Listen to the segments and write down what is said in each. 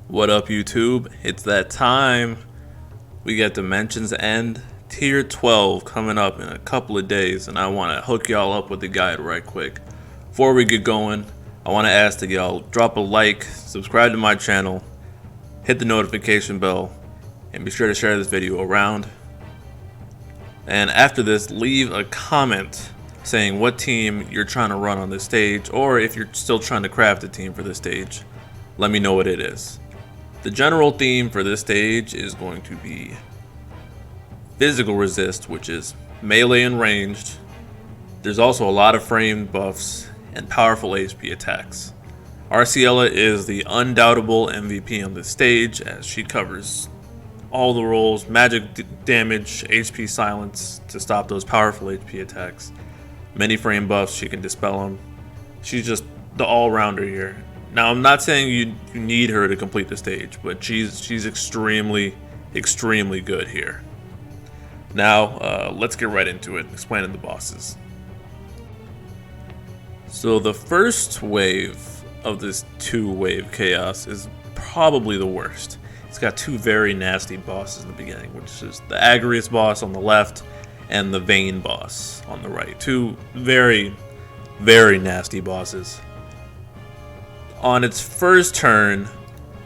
What up, YouTube? It's that time. We got Dimensions End Tier 12 coming up in a couple of days, and I want to hook y'all up with the guide right quick. Before we get going, I want to ask that y'all drop a like, subscribe to my channel, hit the notification bell, and be sure to share this video around. And after this, leave a comment saying what team you're trying to run on this stage, or if you're still trying to craft a team for this stage, let me know what it is. The general theme for this stage is going to be physical resist, which is melee and ranged. There's also a lot of framed buffs and powerful HP attacks. Arciela is the undoubtable MVP on this stage, as she covers all the roles: magic damage, HP silence to stop those powerful HP attacks. Many frame buffs, she can dispel them. She's just the all-rounder here. Now, I'm not saying you need her to complete the stage, but she's extremely good here. Now, let's get right into it, explaining the bosses. So the first wave of this two-wave chaos is probably the worst. It's got two very nasty bosses in the beginning, which is the Agrius boss on the left and the Vayne boss on the right. Two very nasty bosses. On its first turn,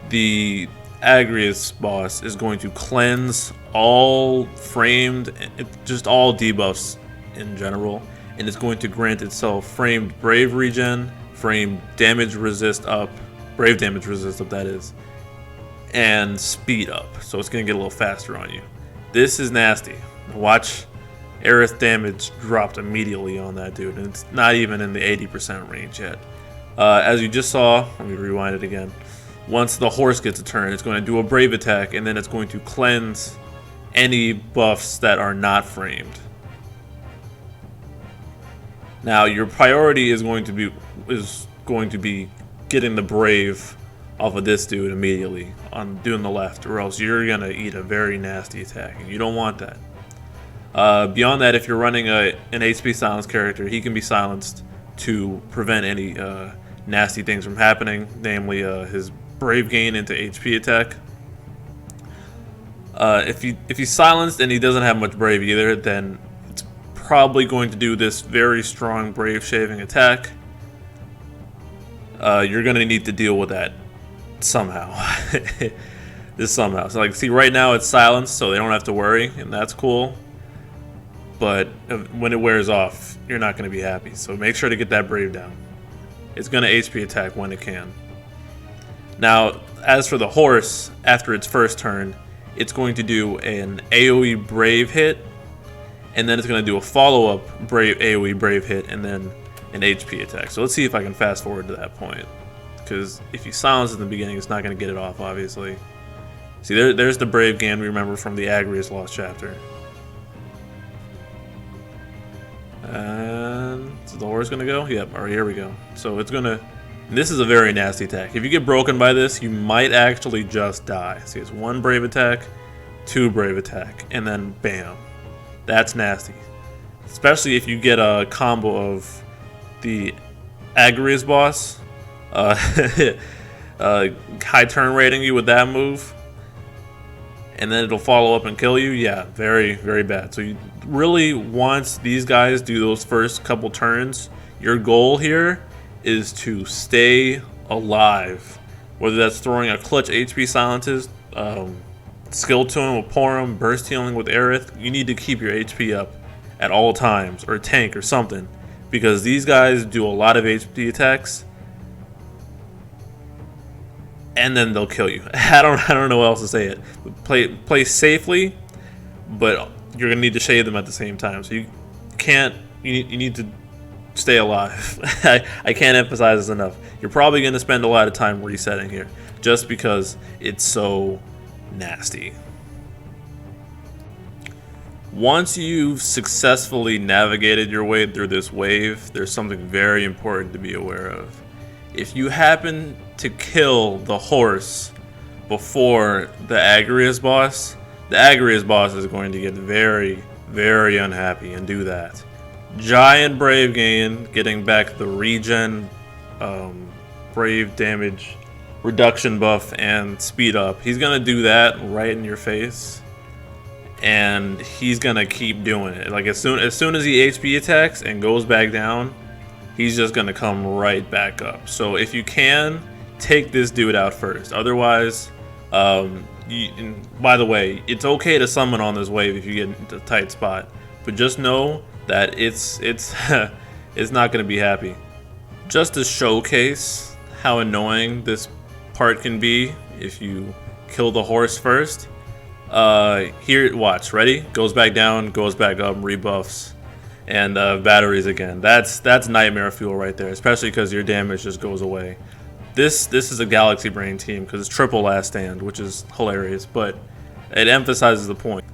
the Agrius boss is going to cleanse all framed, just all debuffs in general, and it's going to grant itself framed brave regen, framed damage resist up, brave damage resist up that is, and speed up. So it's going to get a little faster on you. This is nasty. Watch Aerith damage dropped immediately on that dude, and it's not even in the 80% range yet. As you just saw, let me rewind it again. Once the horse gets a turn, it's going to do a brave attack, and then it's going to cleanse any buffs that are not framed. Now, your priority is going to be getting the brave off of this dude immediately on doing the left, or else you're going to eat a very nasty attack, and you don't want that. Beyond that, if you're running an HP silence character, he can be silenced to prevent any nasty things from happening, namely his brave gain into HP attack. If he's silenced and he doesn't have much brave either, then it's probably going to do this very strong brave shaving attack. You're going to need to deal with that somehow. So, like, see, right now it's silenced, so they don't have to worry, and that's cool. But when it wears off, you're not going to be happy. So make sure to get that brave down. It's going to HP attack when it can. Now, as for the horse, after its first turn, it's going to do an AoE brave hit, and then it's going to do a follow-up AoE brave hit, and then an HP attack. So let's see if I can fast forward to that point, because if you silence in the beginning, it's not going to get it off, obviously. See, there's the brave gain we remember from the Agrius Lost chapter. And is the horse gonna go? Yep, alright, here we go. So it's gonna, this is a very nasty attack. If you get broken by this, you might actually just die. See, it's one brave attack, two brave attack, and then bam. That's nasty. Especially if you get a combo of the Agrius boss high turn rating you with that move, and then it'll follow up and kill you. Yeah, very bad. So you really, once these guys do those first couple turns, your goal here is to stay alive. Whether that's throwing a clutch HP silences, skill tune with Porum, burst healing with Aerith, you need to keep your HP up at all times, or tank or something, because these guys do a lot of HP attacks, and then they'll kill you. I don't know what else to say it. Play safely, but you're gonna need to shade them at the same time. So you need to stay alive. I can't emphasize this enough. You're probably gonna spend a lot of time resetting here, just because it's so nasty. Once you've successfully navigated your way through this wave, there's something very important to be aware of. If you happen to kill the horse before the Agrius boss is going to get very unhappy and do that. Giant brave gain, getting back the regen, brave damage reduction buff and speed up. He's gonna do that right in your face, and he's gonna keep doing it. Like as soon as he HP attacks and goes back down, he's just gonna come right back up. So if you can, take this dude out first. Otherwise, by the way, it's okay to summon on this wave if you get into a tight spot, but just know that it's it's not gonna be happy. Just to showcase how annoying this part can be if you kill the horse first. Here, watch, ready? Goes back down, goes back up, rebuffs, and batteries again. That's nightmare fuel right there, especially because your damage just goes away. This is a Galaxy Brain team because it's triple last stand, which is hilarious, but it emphasizes the point.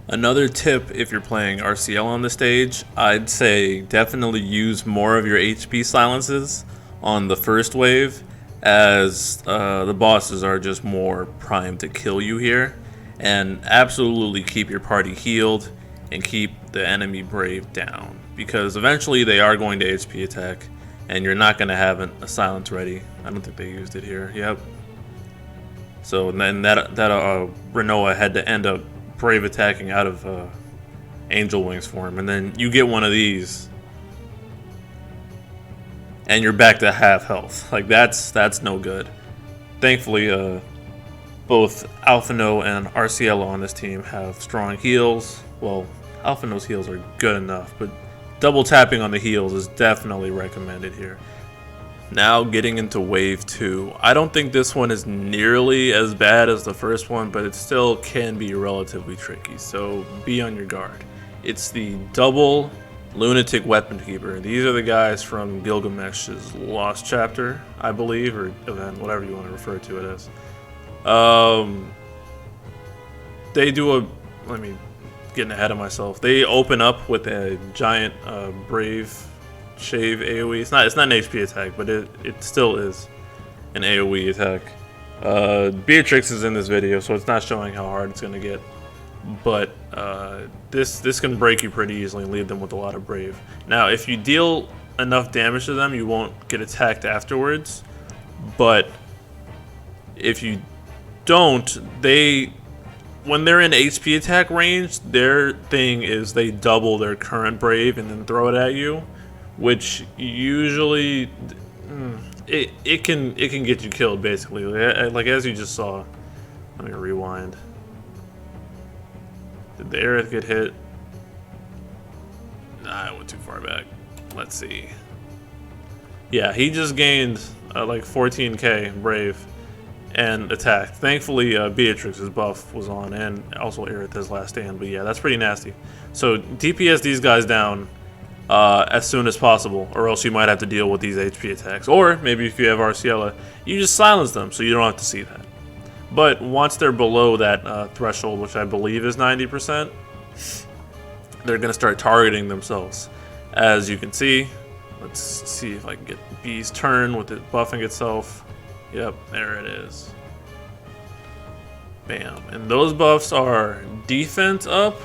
Another tip if you're playing Arciela on the stage, I'd say definitely use more of your HP silences on the first wave, as the bosses are just more primed to kill you here. And absolutely keep your party healed and keep the enemy brave down, because eventually they are going to HP attack and you're not going to have a silence ready. I don't think they used it here. Yep. So then that Renoa had to end up brave attacking out of Angel Wings for him, and then you get one of these and you're back to half health. Like that's no good. Thankfully, both Alphino and Arciela on this team have strong heals. Well, Alphino's heals are good enough, but double tapping on the heals is definitely recommended here. Now getting into wave 2. I don't think this one is nearly as bad as the first one, but it still can be relatively tricky, so be on your guard. It's the double Lunatic Weapon Keeper. These are the guys from Gilgamesh's Lost Chapter, I believe, or event, whatever you want to refer to it as. They do let me getting ahead of myself. They open up with a giant Brave Shave AoE. It's not an HP attack, but it still is an AoE attack. Beatrix is in this video, so it's not showing how hard it's gonna get. But this can break you pretty easily and leave them with a lot of Brave. Now, if you deal enough damage to them, you won't get attacked afterwards. But if you don't, when they're in HP attack range, their thing is they double their current Brave and then throw it at you, which usually it can get you killed basically. Like as you just saw. Let me rewind. Did the Aerith get hit? Nah, I went too far back. Let's see. Yeah, he just gained like 14k Brave and attacked. Thankfully, Beatrix's buff was on, and also Aerith's last stand. But yeah, that's pretty nasty. So DPS these guys down as soon as possible, or else you might have to deal with these HP attacks. Or maybe if you have Arciela, you just silence them so you don't have to see that. But once they're below that threshold, which I believe is 90%, they're going to start targeting themselves. As you can see, let's see if I can get B's turn with it buffing itself. Yep, there it is. Bam. And those buffs are defense up,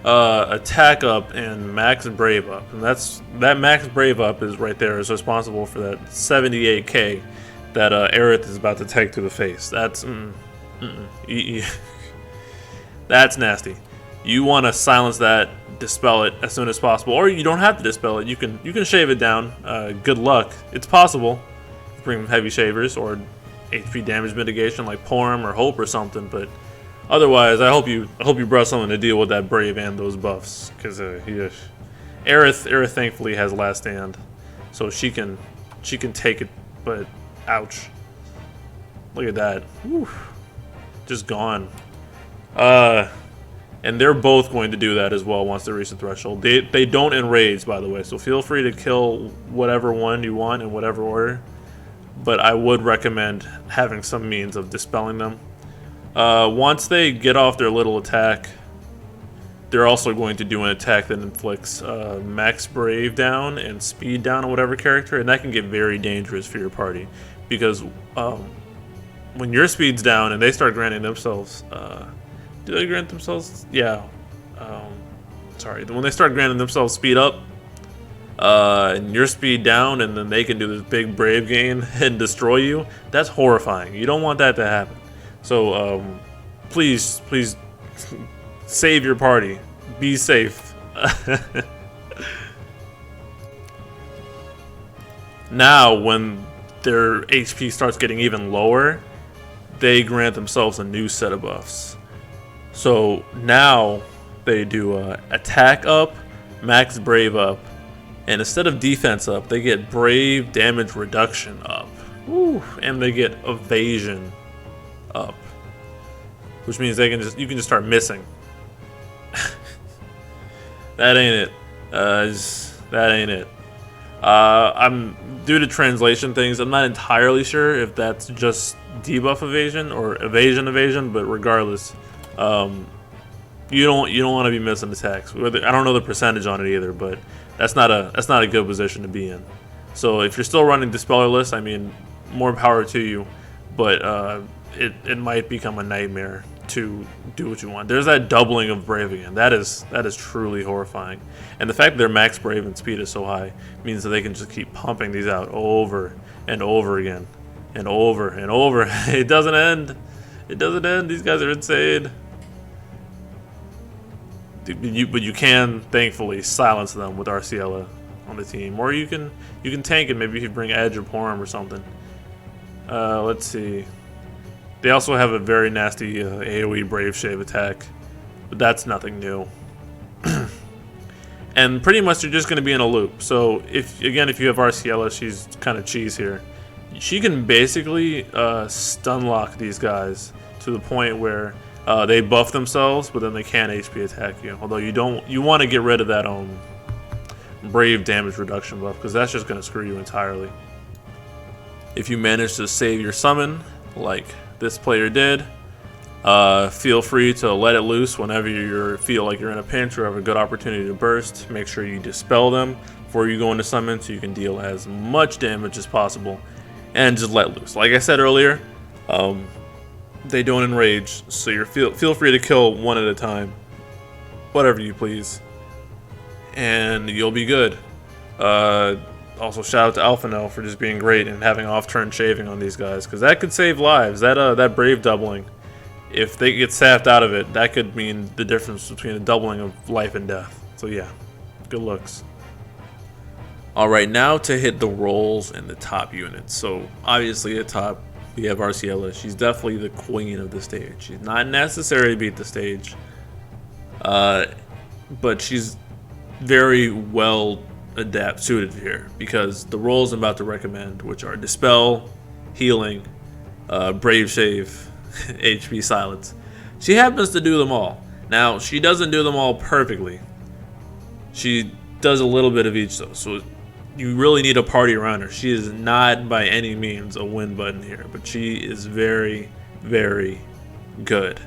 attack up, and max brave up. And that max brave up is right there, is responsible for that 78k that Aerith is about to take to the face. That's that's nasty. You want to silence that, dispel it as soon as possible, or you don't have to dispel it. You can shave it down. Good luck. It's possible. Bring heavy shavers or HP damage mitigation like Porum or Hope or something, but otherwise, I hope you brought someone to deal with that Brave and those buffs, because Aerith thankfully has last stand, so she can take it, but ouch. Look at that. Whew. Just gone. And they're both going to do that as well once they reach the threshold. They don't enrage, by the way, so feel free to kill whatever one you want in whatever order. But I would recommend having some means of dispelling them. Once they get off their little attack, they're also going to do an attack that inflicts max Brave down and speed down on whatever character, and that can get very dangerous for your party. Because when your speed's down and they start granting themselves... do they grant themselves? Yeah. Sorry. When they start granting themselves speed up, and your speed down, and then they can do this big brave gain and destroy you. That's horrifying. You don't want that to happen. So please save your party. Be safe. Now, when their HP starts getting even lower, they grant themselves a new set of buffs. So now they do attack up, max brave up, and instead of defense up, they get brave damage reduction up. Woo. And they get evasion up, which means you can just start missing. That ain't it. That ain't it. I'm due to translation things. I'm not entirely sure if that's just debuff evasion or evasion, but regardless, you don't want to be missing attacks. I don't know the percentage on it either, but that's not a good position to be in. So if you're still running Dispellerless, I mean, more power to you, but it might become a nightmare to do what you want. There's that doubling of brave again. That is truly horrifying. And the fact that their max brave and speed is so high means that they can just keep pumping these out over and over again and over and over. It doesn't end. It doesn't end. These guys are insane. But you can thankfully silence them with Arciela on the team, or you can tank it. Maybe if you bring Edge or Porum or something. Let's see. They also have a very nasty AoE Brave Shave attack, but that's nothing new. And pretty much you're just going to be in a loop. So if you have Arciela, she's kind of cheese here. She can basically stun lock these guys to the point where they buff themselves, but then they can't HP attack you. Although you want to get rid of that Brave damage reduction buff, because that's just going to screw you entirely. If you manage to save your summon, like this player did, feel free to let it loose whenever you feel like you're in a pinch or have a good opportunity to burst. Make sure you dispel them before you go into summon so you can deal as much damage as possible and just let loose. Like I said earlier, they don't enrage, so feel free to kill one at a time, whatever you please, and you'll be good. Also, shout out to Alphano for just being great and having off-turn shaving on these guys, because that could save lives. That brave doubling, if they get sapped out of it, that could mean the difference between a doubling of life and death. So yeah, good looks. All right, now to hit the roles and the top units. So obviously at top we have Arciela. She's definitely the queen of the stage. She's not necessary to beat the stage, but she's very well suited here, because the roles I'm about to recommend, which are Dispel, Healing, Brave Shave, HP Silence, she happens to do them all. Now, she doesn't do them all perfectly. She does a little bit of each though, so you really need a party around her. She is not by any means a win button here, but she is very, very good.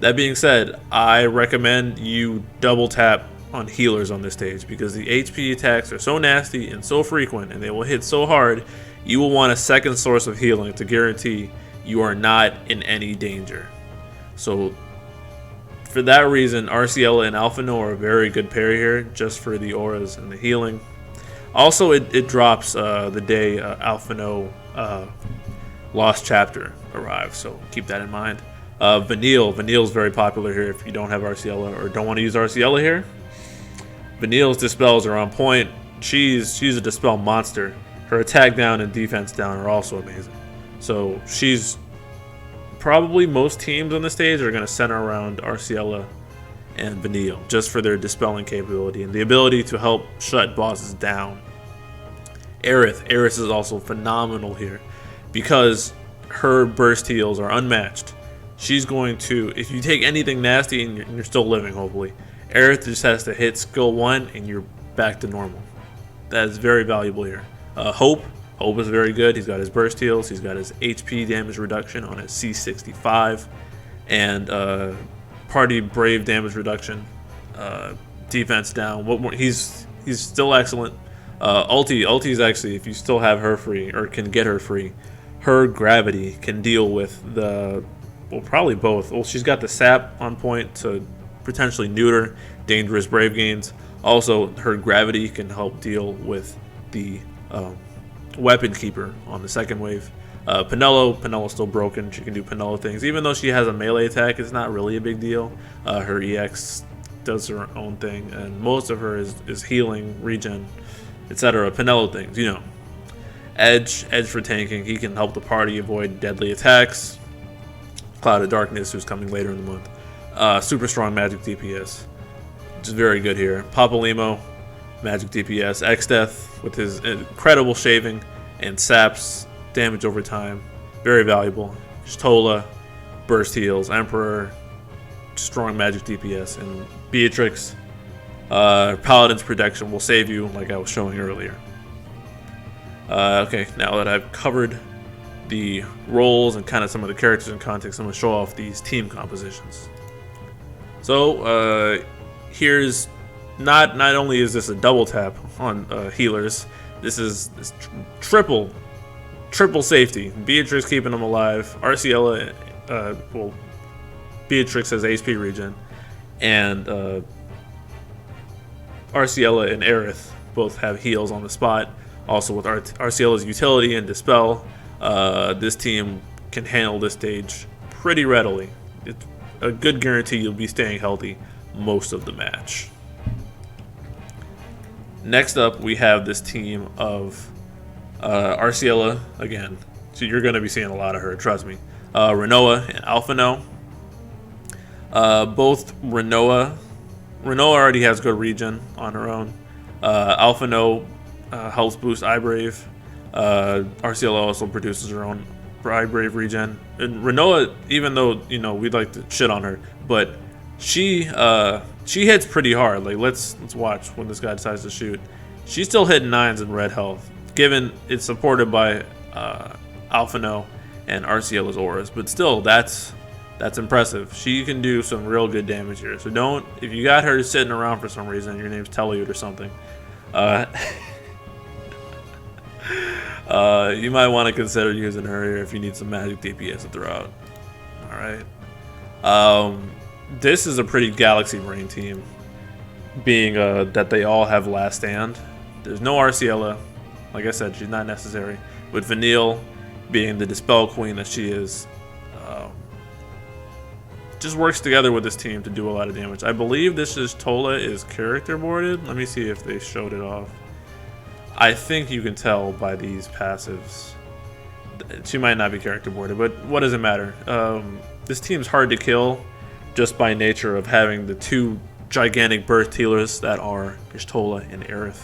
That being said, I recommend you double tap on healers on this stage, because the HP attacks are so nasty and so frequent, and they will hit so hard, you will want a second source of healing to guarantee you are not in any danger. So for that reason, Arciela and Alphano are a very good pair here, just for the auras and the healing. Also, it drops the day Alphano Lost Chapter arrives, so keep that in mind. Vanille's very popular here if you don't have Arciela or don't want to use Arciela here. Vanille's dispels are on point. She's a dispel monster. Her attack down and defense down are also amazing. So she's probably, most teams on the stage are going to center around Arciela and Vanille, just for their dispelling capability and the ability to help shut bosses down. Aerith is also phenomenal here, because her burst heals are unmatched. She's going to, if you take anything nasty and you're still living, hopefully, Aerith just has to hit skill 1 and you're back to normal. That is very valuable here. Hope is very good. He's got his burst heals, he's got his HP damage reduction on his C65, and party brave damage reduction, defense down. What more? He's still excellent. Ulti's actually, if you still have her free or can get her free, her gravity can deal with probably both. Well, she's got the sap on point to potentially neuter dangerous brave gains. Also, her gravity can help deal with the weapon keeper on the second wave. Penelo's still broken. She can do Penelo things. Even though she has a melee attack, it's not really a big deal. Her EX does her own thing, and most of her is healing, regen, etc. Penelo things, you know. Edge for tanking. He can help the party avoid deadly attacks. Cloud of Darkness, who's coming later in the month. Super strong magic DPS. Just very good here. Papalimo, magic DPS. X-Death with his incredible shaving and saps damage over time. Very valuable. Stola, burst heals. Emperor, strong magic DPS. And Beatrix, Paladin's protection will save you, like I was showing earlier. Okay, now that I've covered the roles and kind of some of the characters in context, I'm going to show off these team compositions. So, here's not only is this a double tap on healers, this is triple safety. Beatrix keeping them alive. Arciela, Beatrix has HP regen, and Arciela and Aerith both have heals on the spot. Also with Arciela's utility and Dispel, this team can handle this stage pretty readily. It's a good guarantee you'll be staying healthy most of the match. Next up, we have this team of Arciela again. So you're going to be seeing a lot of her, trust me. Rinoa and Alphino. Both Rinoa already has good regen on her own. Alphino helps boost iBrave. Arciela also produces her own iBrave regen. And Rinoa, even though we'd like to shit on her, but she hits pretty hard. Like let's watch when this guy decides to shoot. She's still hitting 9s in red health, given it's supported by Alphino and Arciela's auras. But still, that's impressive. She can do some real good damage here. So if you got her sitting around for some reason, your name's Teliud or something, you might want to consider using her here if you need some magic DPS to throw out. Alright. This is a pretty galaxy brain team, being that they all have last stand. There's no Arciela. Like I said, she's not necessary. With Vanille being the Dispel Queen that she is, just works together with this team to do a lot of damage. I believe this is Tola is character boarded. Let me see if they showed it off. I think you can tell by these passives. She might not be character boarded, but what does it matter? This team's hard to kill just by nature of having the two gigantic burst healers that are Ishtola and Aerith.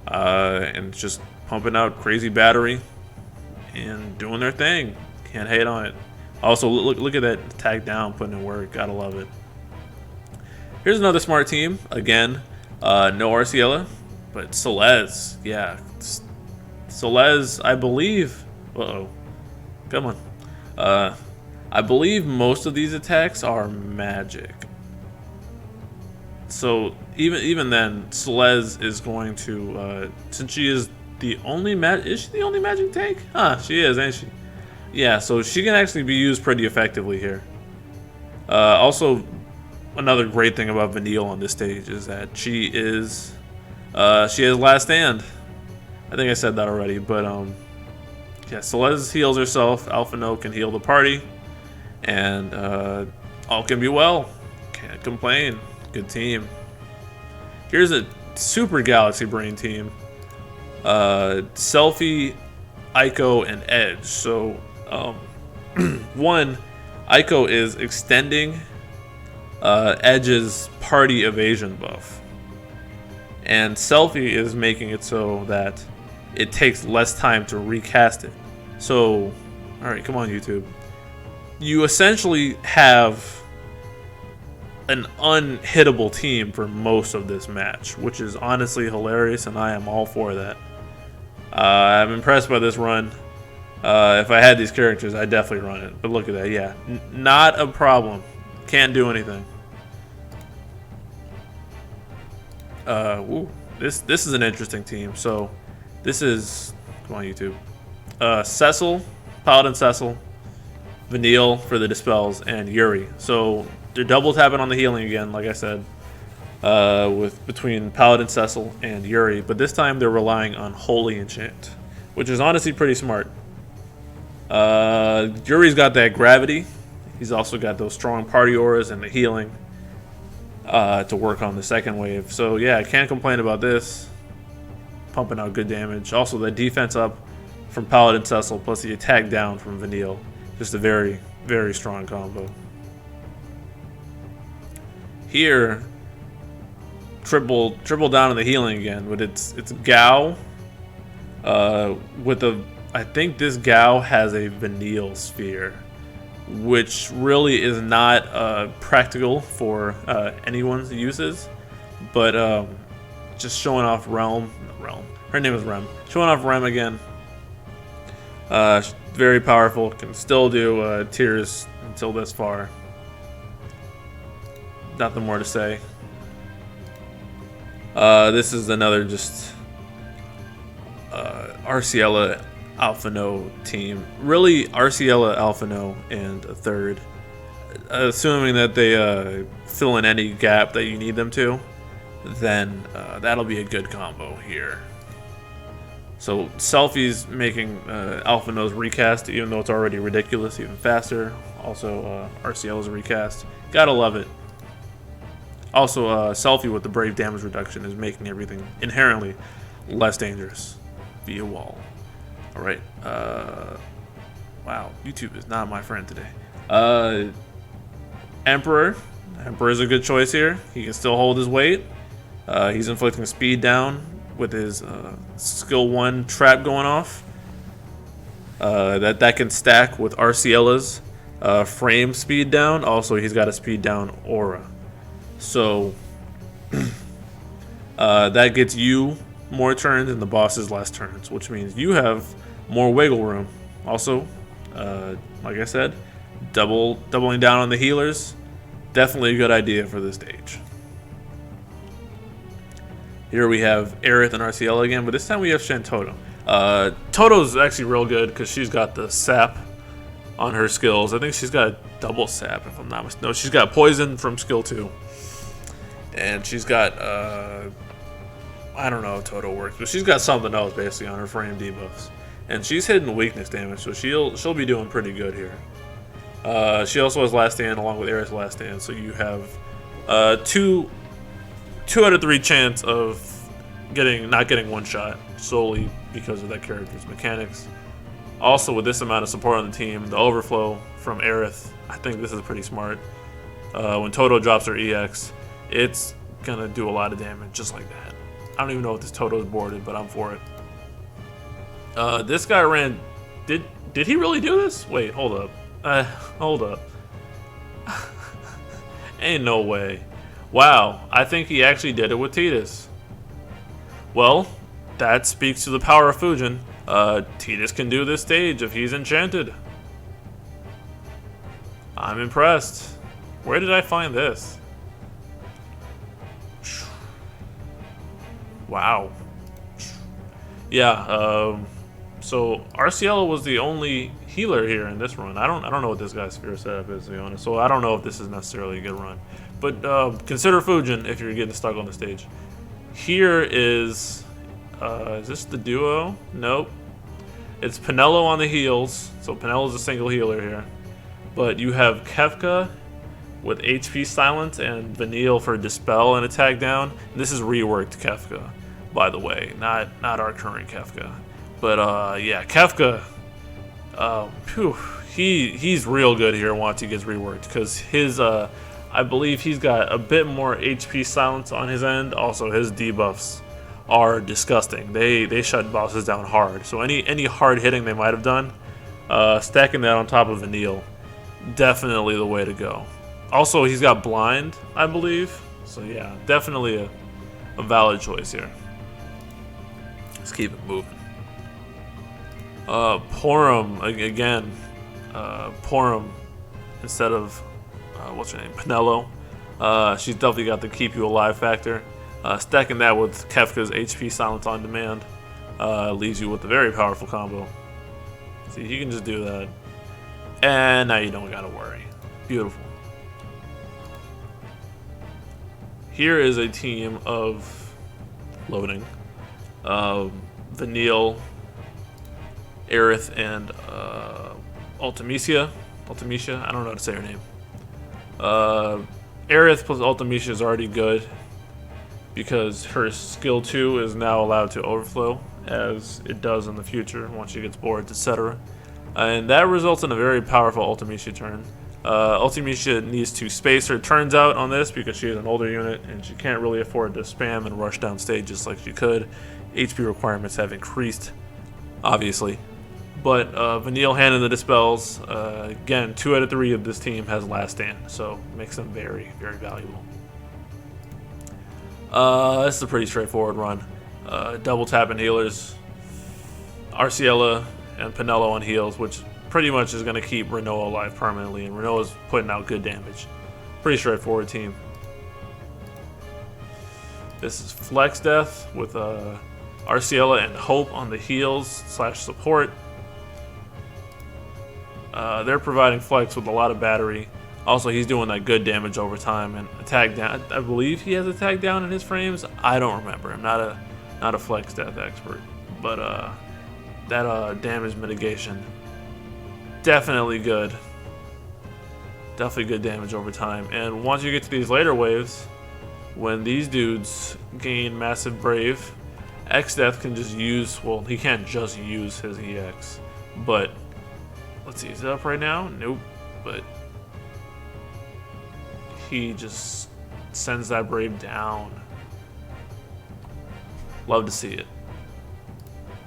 And just pumping out crazy battery and doing their thing. Can't hate on it. Also, look at that attack down, putting in work. Gotta love it. Here's another smart team. Again, no Arciela, but Celeste. Yeah, Celeste, I believe. Come on. I believe most of these attacks are magic. So even then, Celeste is going to, since she is the only is she the only magic tank? Huh, she is, ain't she? Yeah, so she can actually be used pretty effectively here. Also, another great thing about Vanille on this stage is that she has last stand. I think I said that already, but yeah, Celeste heals herself. Alphino can heal the party, and all can be well. Can't complain. Good team. Here's a super galaxy brain team. Selfie, Aiko, and Edge. So one, Aiko is extending Edge's party evasion buff, and Selfie is making it so that it takes less time to recast it. So, alright, come on YouTube. You essentially have an unhittable team for most of this match, which is honestly hilarious, and I am all for that. I'm impressed by this run. If I had these characters, I'd definitely run it. But look at that, yeah. Not a problem. Can't do anything. This is an interesting team. So, this is... Come on, YouTube. Cecil, Paladin Cecil, Vanille for the Dispels, and Yuri. So, they're double tapping on the healing again, like I said. with between Paladin Cecil and Yuri, but this time they're relying on Holy Enchant, which is honestly pretty smart. Yuri's got that gravity. He's also got those strong party auras and the healing to work on the second wave. So yeah, I can't complain about this. Pumping out good damage. Also the defense up from Paladin Cecil plus the attack down from Vanille. Just a very, very strong combo. Here, triple down on the healing again, but it's Gao with a. I think this Gao has a Vanille sphere, which really is not practical for anyone's uses, but just showing off Realm. Her name is Rem. Showing off Rem again. Very powerful. Can still do tiers until this far. Nothing more to say. This is another just Arciela Alphano team. Really, Arciela Alphano and a third. Assuming that they fill in any gap that you need them to, then that'll be a good combo here. So Selfie's making Alphano's recast, even though it's already ridiculous, even faster. Also, Arciela's recast. Gotta love it. Also, Selfie with the Brave damage reduction is making everything inherently less dangerous via wall. Alright. Wow, YouTube is not my friend today. Emperor. Emperor's a good choice here. He can still hold his weight. He's inflicting speed down with his skill 1 trap going off. That can stack with Arciela's frame speed down. Also, he's got a speed down aura. So that gets you more turns and the boss's less turns, which means you have more wiggle room. Also, like I said, doubling down on the healers, definitely a good idea for this stage. Here we have Aerith and Arciela again, but this time we have Shantoto. Toto's actually real good because she's got the sap on her skills. I think she's got double sap if I'm not mistaken. No, she's got poison from skill 2. And she's got, I don't know how Toto works, but she's got something else basically on her frame debuffs. And she's hitting weakness damage, so she'll be doing pretty good here. She also has Last Stand along with Aerith's Last Stand, so you have 2 out of 3 chance of not getting one shot solely because of that character's mechanics. Also, with this amount of support on the team, the overflow from Aerith, I think this is pretty smart. When Toto drops her EX, it's gonna do a lot of damage just like that. I don't even know if this Toto is boarded, but I'm for it. This guy ran. Did he really do this? Wait, hold up. Hold up. Ain't no way. Wow, I think he actually did it with Tidus. Well, that speaks to the power of Fujin. Tidus can do this stage if he's enchanted. I'm impressed. Where did I find this? Wow. Yeah, so Arciela was the only healer here in this run. I don't know what this guy's sphere setup is, to be honest. So I don't know if this is necessarily a good run. But consider Fujin if you're getting stuck on the stage. Here is this the duo? Nope. It's Pinello on the heals. So Pinello's a single healer here. But you have Kefka with HP Silence and Vanille for Dispel and Attack Down. And this is reworked Kefka, by the way, not our current Kefka. But yeah, Kefka, he's real good here once he gets reworked because his I believe he's got a bit more HP Silence on his end. Also, his debuffs are disgusting. They shut bosses down hard. So any hard hitting they might have done, stacking that on top of Vanille, definitely the way to go. Also, he's got blind, I believe. So yeah, definitely a valid choice here. Let's keep it moving. Porum again. Porum instead of what's her name? Pinello. She's definitely got the keep you alive factor. Stacking that with Kefka's HP Silence on Demand leaves you with a very powerful combo. See, you can just do that, and now you don't gotta worry. Beautiful. here is a team of loading. Vanille, Aerith, and Ultimecia. I don't know how to say her name. Aerith plus Ultimecia is already good because her skill 2 is now allowed to overflow, as it does in the future once she gets bored, etc. And that results in a very powerful Ultimecia turn. Ultimecia needs to space her turns out on this because she is an older unit and she can't really afford to spam and rush down stages like she could. HP requirements have increased, obviously. But Vanille handing the dispels. Again, 2 out of 3 of this team has last stand, so makes them very, very valuable. This is a pretty straightforward run. Double tapping healers, Arciela and Pinello on heals, which pretty much is going to keep Renault alive permanently, and Renault is putting out good damage. Pretty straightforward team. This is Flex Death with Arciela and Hope on the heals / support. They're providing Flex with a lot of battery. Also, he's doing that good damage over time and attack down. I believe he has attack down in his frames. I don't remember. I'm not a Flex Death expert, but that damage mitigation, definitely good. Definitely good damage over time. And once you get to these later waves, when these dudes gain massive brave, X-Death can just use, well, he can't just use his EX, but let's see, is it up right now? Nope, but he just sends that brave down. Love to see it.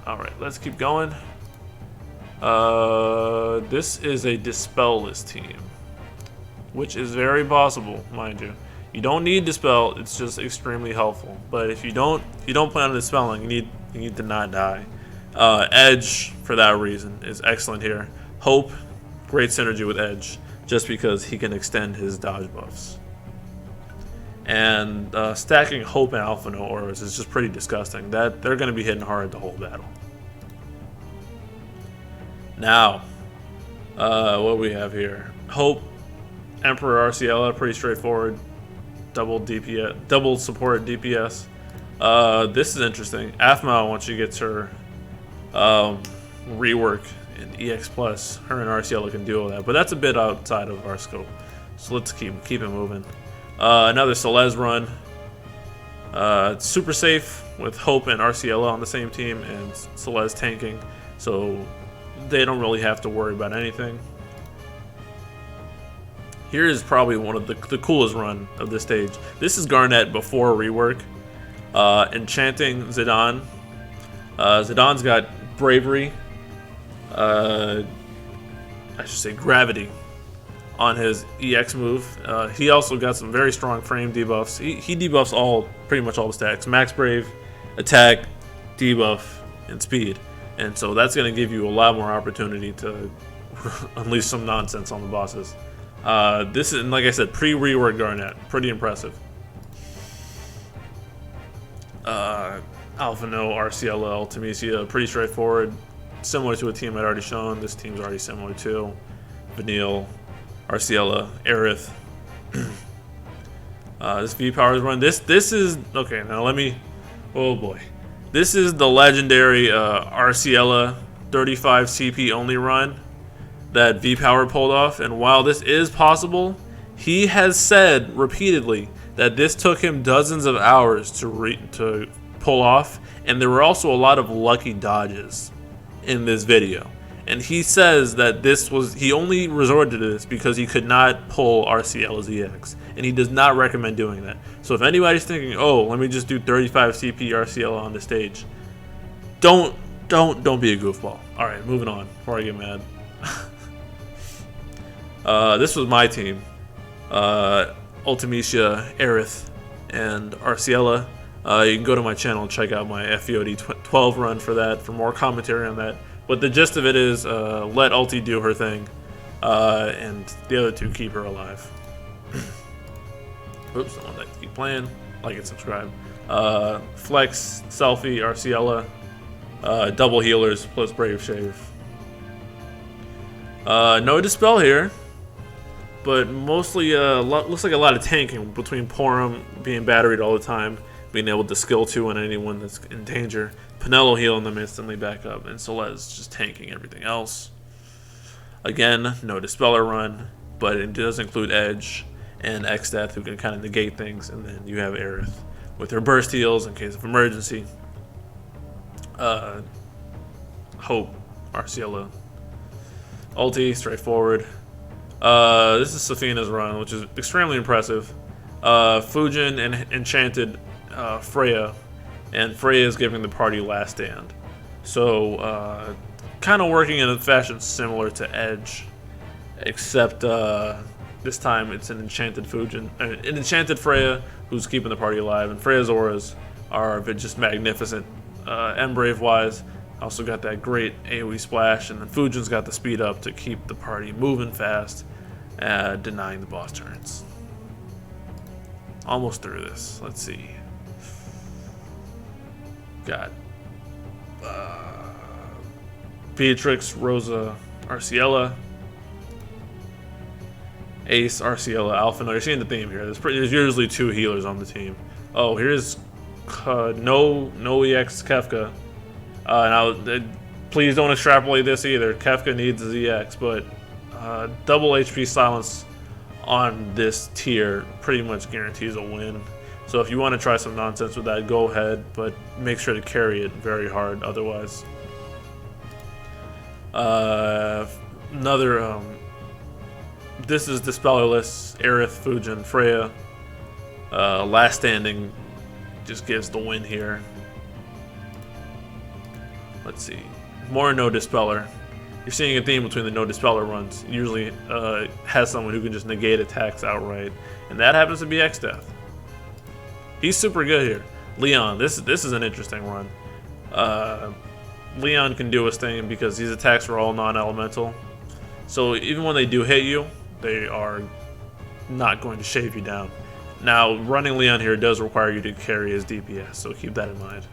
Alright, let's keep going. This is a Dispel-less team, which is very possible, mind you. You don't need Dispel, it's just extremely helpful. But if you don't plan on dispelling, you need to not die. Edge, for that reason, is excellent here. Hope, great synergy with Edge, just because he can extend his dodge buffs. And stacking Hope and Alpha No auras is just pretty disgusting. That they're going to be hitting hard the whole battle. Now, what we have here? Hope, Emperor Arciela, pretty straightforward. Double DPS, double support DPS. This is interesting. Aphmau, once she gets her rework in EX Plus, her and Arciela can do all that. But that's a bit outside of our scope. So let's keep it moving. Another Celeste run. It's super safe with Hope and Arciela on the same team and Celeste tanking, so they don't really have to worry about anything. Here is probably one of the coolest run of this stage. This is Garnet before rework. Enchanting Zidane. Zidane's got Bravery. I should say Gravity on his EX move. He also got some very strong frame debuffs. He debuffs pretty much all the stacks. Max Brave, Attack, Debuff, and Speed. And so that's going to give you a lot more opportunity to unleash some nonsense on the bosses. This is, like I said, pre-rework Garnet. Pretty impressive. Alpha No, Arciela, Ultimecia, pretty straightforward. Similar to a team I'd already shown. This team's already similar too. Vanille, Arciela, Aerith. This V-Powers run. This is okay. Now let me. Oh boy, this is the legendary Arciela 35 CP only run that V-Power pulled off. And while this is possible, he has said repeatedly that this took him dozens of hours to pull off, and there were also a lot of lucky dodges in this video. And he says that he only resorted to this because he could not pull Arciela's EX, and he does not recommend doing that. So if anybody's thinking, oh, let me just do 35 CP Arciela on the stage, don't be a goofball. All right, moving on before I get mad. This was my team. Ultimecia, Aerith, and Arciela. You can go to my channel and check out my FEOD 12 run for that, for more commentary on that. But the gist of it is, let Ulti do her thing, and the other two keep her alive. Oops, I want that to keep playing. Like and subscribe. Flex, Selfie, Arciela, double healers plus Brave Shave. No Dispel here. but mostly looks like a lot of tanking between Porum being batteried all the time, being able to skill 2 on anyone that's in danger, Pinello healing them instantly back up, and Celeste just tanking everything else. Again, no Dispeller run, but it does include Edge and X-Death, who can kind of negate things, and then you have Aerith with her burst heals in case of emergency. Hope, Arciela, ulti, straightforward. This is Safina's run, which is extremely impressive. Fujin and Enchanted Freya, and Freya is giving the party last stand. So, kind of working in a fashion similar to Edge, except this time it's an Enchanted Fujin, an Enchanted Freya who's keeping the party alive, and Freya's auras are just magnificent. Embrave wise, also got that great AoE splash, and then Fujin's got the speed up to keep the party moving fast, denying the boss turns. Almost through this. Let's see. Got Beatrix, Rosa, Arciela, Ace, Arciela, Alpha. No, you're seeing the theme here. There's usually 2 healers on the team. Oh, here's no EX Kefka. Now, please don't extrapolate this either. Kefka needs his EX, but double HP silence on this tier pretty much guarantees a win. So if you want to try some nonsense with that, go ahead, but make sure to carry it very hard otherwise. This is Dispellerless, Aerith, Fujin, Freya. Last standing just gives the win here. Let's see. More no Dispeller. You're seeing a theme between the no Dispeller runs. It usually has someone who can just negate attacks outright, and that happens to be X-Death. He's super good here. Leon, this is an interesting run. Leon can do his thing because these attacks are all non-elemental. So even when they do hit you, they are not going to shave you down. Now, running Leon here does require you to carry his DPS, so keep that in mind.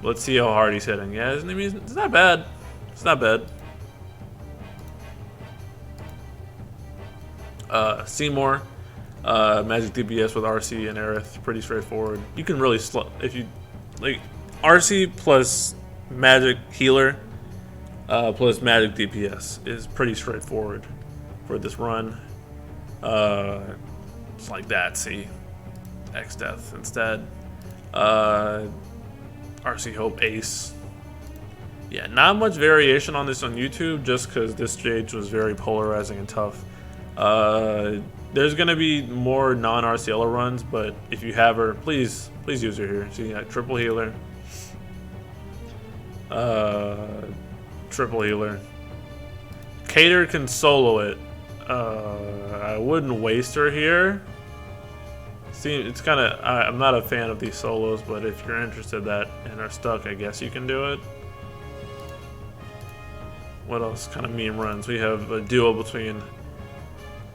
Let's see how hard he's hitting. Yeah, it's not bad. It's not bad. Seymour, magic DPS with RC and Aerith, pretty straightforward. You can really if you like RC plus magic healer plus magic DPS is pretty straightforward for this run. It's like that. See, X-Death instead. RC Hope, Ace. Yeah, not much variation on this on YouTube, just because this stage was very polarizing and tough. There's gonna be more non-Arciela runs, but if you have her, please use her here. So you got triple healer, triple healer. Cater can solo it. I wouldn't waste her here. See, it's kind of, I'm not a fan of these solos, but if you're interested that and are stuck, I guess you can do it. What else kind of meme runs? We have a duo between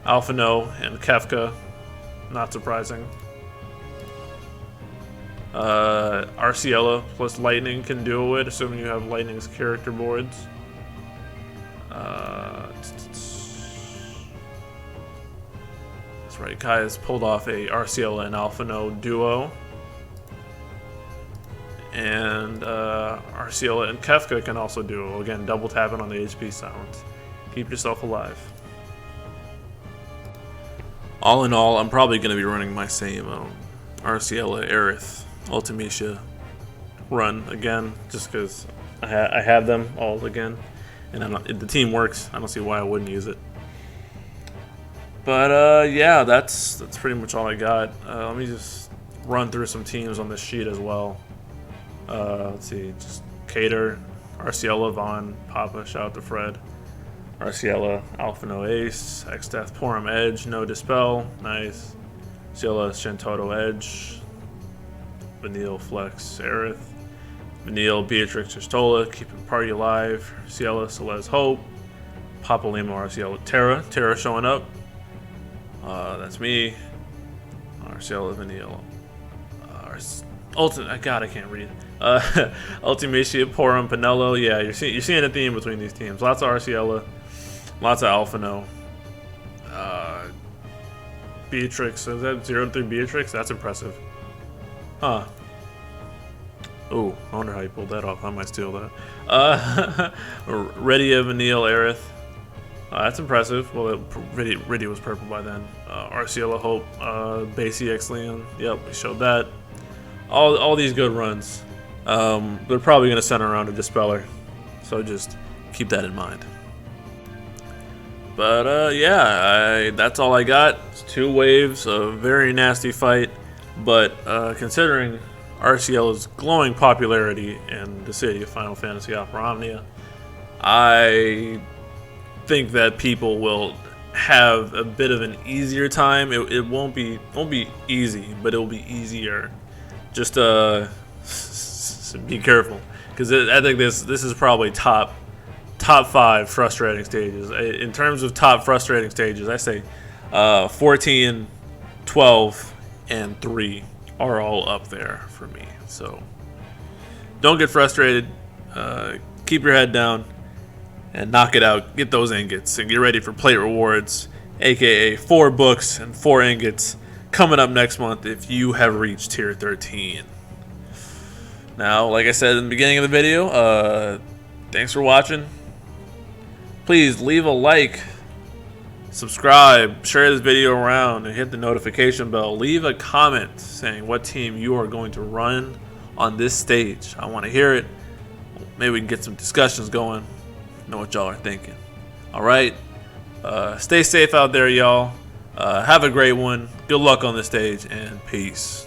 Alphino and Kefka. Not surprising. Arciela plus Lightning can do it, assuming you have Lightning's character boards. That's right, Kai has pulled off a Arciela and Alphino duo. And Arciela and Kefka can also duo. Again, double tapping on the HP silence. Keep yourself alive. All in all, I'm probably going to be running my same Arciela, Aerith, Ultimecia run again, just because I have them all again, and the team works. I don't see why I wouldn't use it. But yeah, that's pretty much all I got. Let me just run through some teams on this sheet as well. Let's see, just Cater, Arciela, Vaughn, Papa, shout out to Fred. Arciela, Alphino, Ace, X-Death, Porum, Edge, no Dispel, nice. Arciela, Shantoto, Edge, Vanille, Flex, Aerith, Vanille, Beatrix, Stola, keeping the party alive. Arciela, Celeste, Hope, Papa Lima, Arciela, Terra showing up. That's me. Arciela, Vanille. God, I can't read. Ultimecia, Porum, Pinello. Yeah, you're seeing a theme between these teams. Lots of Arciela, lots of Alphino. Beatrix. Is that 0-3 Beatrix? That's impressive. Huh. Oh, I wonder how you pulled that off. I might steal that. Ready of Anil Aerith. That's impressive. Well, Riddy was purple by then. Arciela Hope. Basie X Leon. Yep, we showed that. All these good runs. They're probably going to center around a Dispeller. So just keep that in mind. But yeah, that's all I got. It's 2 waves, a very nasty fight. But considering Arciela's glowing popularity in the city of Final Fantasy Opera Omnia, I think that people will have a bit of an easier time. It won't be easy, but it will be easier. Just be careful, because I think this is probably top 5 frustrating stages. In terms of top frustrating stages, I say 14, 12, and 3 are all up there for me. So don't get frustrated. Keep your head down and knock it out. Get those ingots and get ready for plate rewards, aka 4 books and 4 ingots coming up next month if you have reached tier 13. Now, like I said in the beginning of the video, thanks for watching. Please leave a like, subscribe, share this video around, and hit the notification bell. Leave a comment saying what team you are going to run on this stage. I want to hear it. Maybe we can get some discussions going. Know what y'all are thinking. Alright, stay safe out there, y'all. Have a great one. Good luck on the stage, and peace.